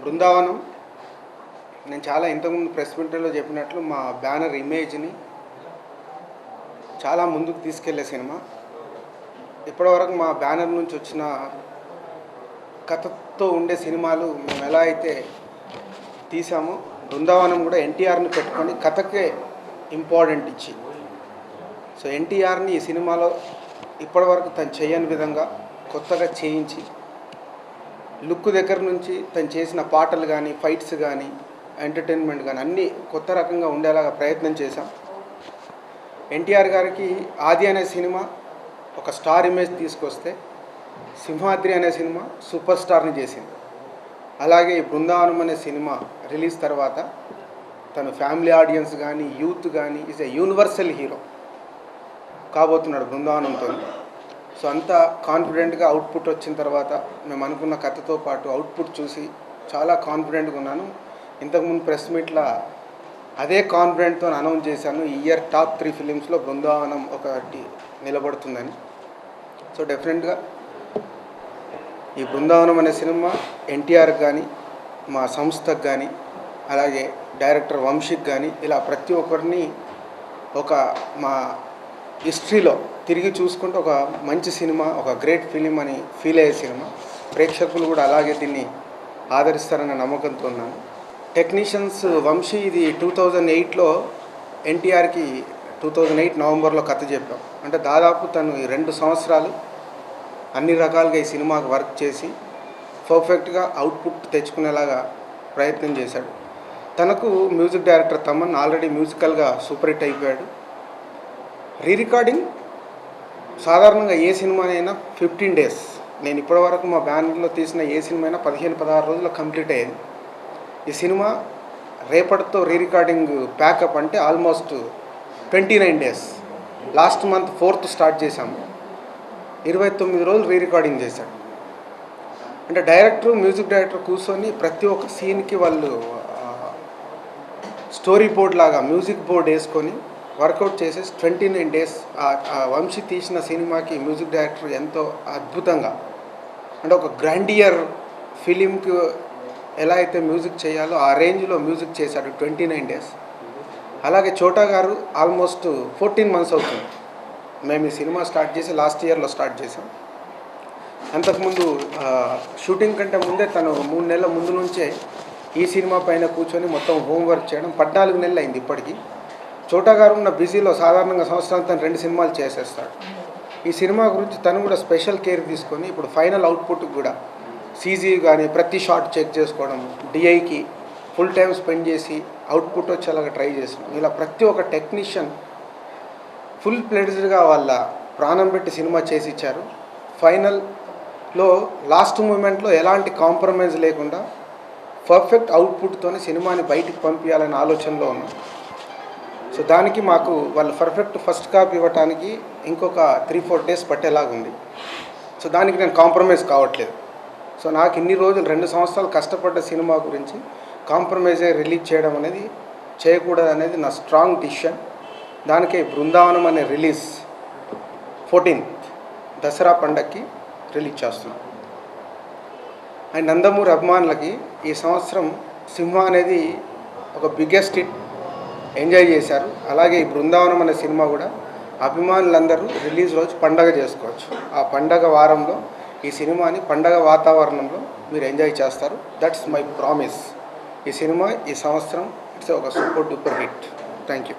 బృందావనం నేను చాలా ఇంతకుముందు ప్రెస్ మీట్లో చెప్పినట్లు మా బ్యానర్ ఇమేజ్ని చాలా ముందుకు తీసుకెళ్లే సినిమా. ఇప్పటివరకు మా బ్యానర్ నుంచి వచ్చిన కథతో ఉండే సినిమాలు మేము ఎలా అయితే తీసామో, బృందావనం కూడా ఎన్టీఆర్ని పెట్టుకొని కథకే ఇంపార్టెంట్ ఇచ్చి, సో ఎన్టీఆర్ని ఈ సినిమాలో ఇప్పటివరకు తను చేయని విధంగా కొత్తగా చేయించి, లుక్ దగ్గర నుంచి తను చేసిన పాటలు కానీ, ఫైట్స్ కానీ, ఎంటర్టైన్మెంట్ కానీ అన్నీ కొత్త రకంగా ఉండేలాగా ప్రయత్నం చేశాం. ఎన్టీఆర్ గారికి ఆది అనే సినిమా ఒక స్టార్ ఇమేజ్ తీసుకొస్తే, సింహాద్రి అనే సినిమా సూపర్ స్టార్ని చేసింది. అలాగే ఈ బృందావనం అనే సినిమా రిలీజ్ తర్వాత తను ఫ్యామిలీ ఆడియన్స్ కానీ, యూత్ కానీ ఈజ్ ఎ యూనివర్సల్ హీరో కాబోతున్నాడు బృందావనంతో. సో అంత కాన్ఫిడెంట్గా అవుట్పుట్ వచ్చిన తర్వాత మేము అనుకున్న కథతో పాటు అవుట్పుట్ చూసి చాలా కాన్ఫిడెంట్గా ఉన్నాను. ఇంతకుముందు ప్రెస్ మీట్లో అదే కాన్ఫిడెంట్తో అనౌన్స్ చేశాను, ఈ ఇయర్ టాప్ 3 ఫిలిమ్స్లో బృందావనం ఒకటి నిలబడుతుందని. సో డెఫినెట్గా ఈ బృందావనం అనే సినిమా ఎన్టీఆర్కి కానీ, మా సంస్థకు కానీ, అలాగే డైరెక్టర్ వంశీకి కానీ, ఇలా ప్రతి ఒక్కరిని ఒక మా హిస్టరీలో తిరిగి చూసుకుంటే ఒక మంచి సినిమా, ఒక గ్రేట్ ఫిలిం అని ఫీల్ అయ్యే సినిమా. ప్రేక్షకులు కూడా అలాగే దీన్ని ఆదరిస్తారన్న నమ్మకంతో ఉన్నాను. టెక్నీషియన్స్ వంశీ ఇది 2008లో ఎన్టీఆర్కి 2008 నవంబర్లో కథ చెప్పాం. అంటే దాదాపు తను ఈ 2 సంవత్సరాలు అన్ని రకాలుగా ఈ సినిమాకి వర్క్ చేసి పర్ఫెక్ట్గా అవుట్పుట్ తెచ్చుకునేలాగా ప్రయత్నం చేశాడు. తనకు మ్యూజిక్ డైరెక్టర్ తమన్ ఆల్రెడీ మ్యూజికల్గా సూపర్ హిట్ అయిపోయాడు. రికార్డింగ్ సాధారణంగా ఏ సినిమానైనా 15 డేస్, నేను ఇప్పటివరకు మా బ్యానర్లో తీసిన ఏ సినిమా అయినా 15-16 రోజుల్లో కంప్లీట్ అయ్యేది. ఈ సినిమా రేపటితో రికార్డింగ్ ప్యాకప్ అంటే almost 29 days. Last month 4th start చేశాము, 29 రోజులు రికార్డింగ్ చేశాడు. అంటే మ్యూజిక్ డైరెక్టర్ కూర్చొని ప్రతి ఒక్క సీన్కి వాళ్ళు స్టోరీ బోర్డ్ లాగా మ్యూజిక్ బోర్డ్ వేసుకొని వర్కౌట్ చేసేసి 29 డేస్ వంశీ తీసిన సినిమాకి మ్యూజిక్ డైరెక్టర్ ఎంతో అద్భుతంగా, అంటే ఒక గ్రాండియర్ ఫిలింకి ఎలా అయితే మ్యూజిక్ చేయాలో ఆ రేంజ్లో మ్యూజిక్ చేశాడు 29 డేస్. అలాగే చోటా గారు ఆల్మోస్ట్ 14 మంత్స్ అవుతుంది మేము ఈ సినిమా స్టార్ట్ చేసి, లాస్ట్ ఇయర్లో స్టార్ట్ చేసాం. అంతకుముందు షూటింగ్ కంటే ముందే తను 3 నెలల ముందు నుంచే ఈ సినిమా పైన కూర్చొని మొత్తం హోంవర్క్ చేయడం. 14 నెలలు అయింది ఇప్పటికీ. చోటా గారు ఉన్న బిజీలో సాధారణంగా సంవత్సరానికి తను 2 సినిమాలు చేసేస్తాడు. ఈ సినిమా గురించి తను కూడా స్పెషల్ కేర్ తీసుకొని ఇప్పుడు ఫైనల్ అవుట్పుట్కి కూడా సీజీ కానీ ప్రతి షాట్ చెక్ చేసుకోవడం, డిఐకి ఫుల్ టైం స్పెండ్ చేసి అవుట్పుట్ వచ్చేలాగా ట్రై చేసాం. ఇలా ప్రతి ఒక్క టెక్నీషియన్ ఫుల్ ప్లెడ్జ్డ్గా వాళ్ళ ప్రాణం పెట్టి సినిమా చేసి ఇచ్చారు. ఫైనల్లో లాస్ట్ మూమెంట్లో ఎలాంటి కాంప్రమైజ్ లేకుండా పర్ఫెక్ట్ అవుట్పుట్తోనే సినిమాని బయటికి పంపించాలనే ఆలోచనలో ఉన్నాం. సో దానికి మాకు వాళ్ళు పర్ఫెక్ట్ ఫస్ట్ కాపీ ఇవ్వడానికి ఇంకొక 3-4 డేస్ పట్టేలాగా ఉంది. సో దానికి నేను కాంప్రమైజ్ కావట్లేదు. సో నాకు ఇన్ని రోజులు 2 సంవత్సరాలు కష్టపడ్డ సినిమా గురించి కాంప్రమైజ్ రిలీజ్ చేయడం అనేది చేయకూడదు అనేది నా స్ట్రాంగ్ డిసిషన్. దానికే బృందావనం అనే రిలీజ్ 14th దసరా పండగకి రిలీజ్ చేస్తున్నాం. అండ్ నందమూరి అభిమానులకి ఈ సంవత్సరం సింహ అనేది ఒక బిగ్గెస్ట్ హిట్ ఎంజాయ్ చేశారు. అలాగే ఈ బృందావనం అనే సినిమా కూడా అభిమానులందరూ రిలీజ్ రోజు పండగ చేసుకోవచ్చు. ఆ పండగ వారంలో ఈ సినిమాని పండగ వాతావరణంలో మీరు ఎంజాయ్ చేస్తారు. That's my promise. ఈ సినిమా ఈ సంవత్సరం ఇట్స్ ఒక super duper hit. Thank you.